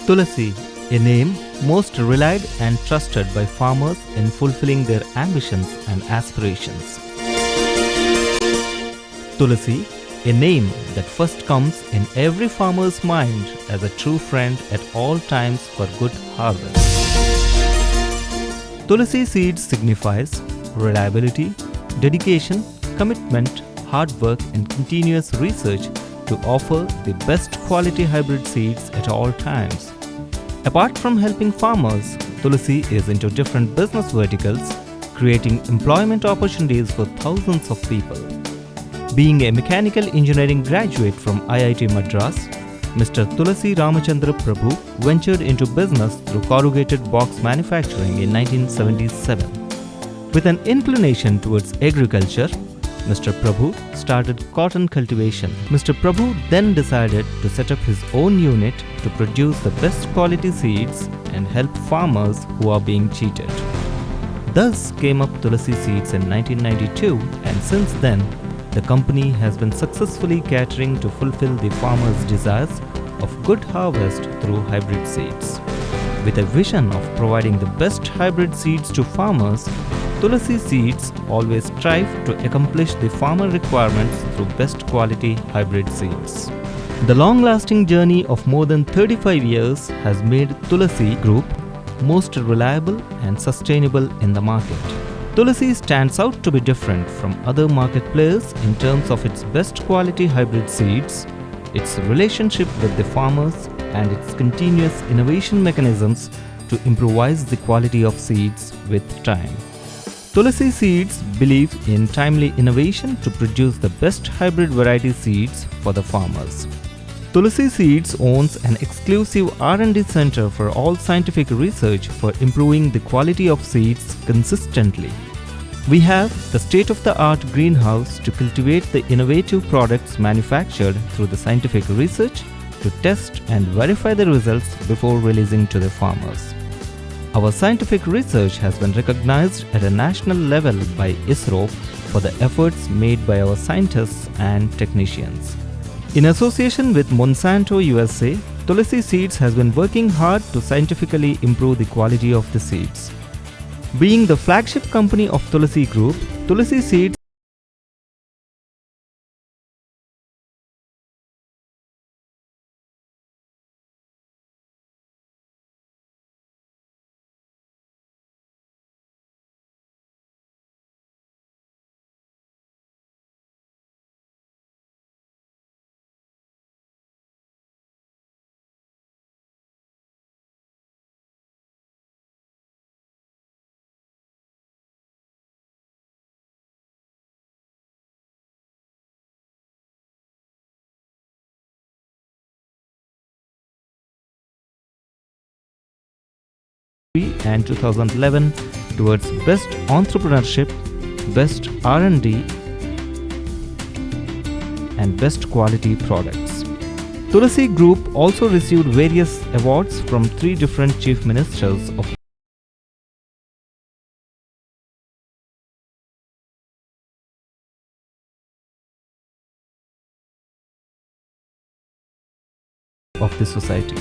Tulasi, a name most relied and trusted by farmers in fulfilling their ambitions and aspirations. Tulasi, a name that first comes in every farmer's mind as a true friend at all times for good harvest. Tulasi seeds signifies reliability, dedication, commitment, hard work and continuous research to offer the best quality hybrid seeds at all times. Apart from helping farmers, Tulasi is into different business verticals, creating employment opportunities for thousands of people. Being a mechanical engineering graduate from IIT Madras, Mr. Tulasi Ramachandra Prabhu ventured into business through corrugated box manufacturing in 1977. With an inclination towards agriculture, Mr. Prabhu started cotton cultivation. Mr. Prabhu then decided to set up his own unit to produce the best quality seeds and help farmers who are being cheated. Thus came up Tulasi Seeds in 1992, and since then, the company has been successfully catering to fulfill the farmers' desires of good harvest through hybrid seeds. With a vision of providing the best hybrid seeds to farmers, Tulasi Seeds always strive to accomplish the farmer requirements through best quality hybrid seeds. The long-lasting journey of more than 35 years has made Tulasi Group most reliable and sustainable in the market. Tulasi stands out to be different from other market players in terms of its best quality hybrid seeds, its relationship with the farmers, and its continuous innovation mechanisms to improvise the quality of seeds with time. Tulasi Seeds believe in timely innovation to produce the best hybrid variety seeds for the farmers. Tulasi Seeds owns an exclusive R&D center for all scientific research for improving the quality of seeds consistently. We have the state-of-the-art greenhouse to cultivate the innovative products manufactured through the scientific research to test and verify the results before releasing to the farmers. Our scientific research has been recognized at a national level by ISRO for the efforts made by our scientists and technicians. In association with Monsanto USA, Tulasi Seeds has been working hard to scientifically improve the quality of the seeds. Being the flagship company of Tulasi Group, Tulasi Seeds and 2011 towards best entrepreneurship, best R&D, and best quality products. Tulasi Group also received various awards from 3 different chief ministers of the society.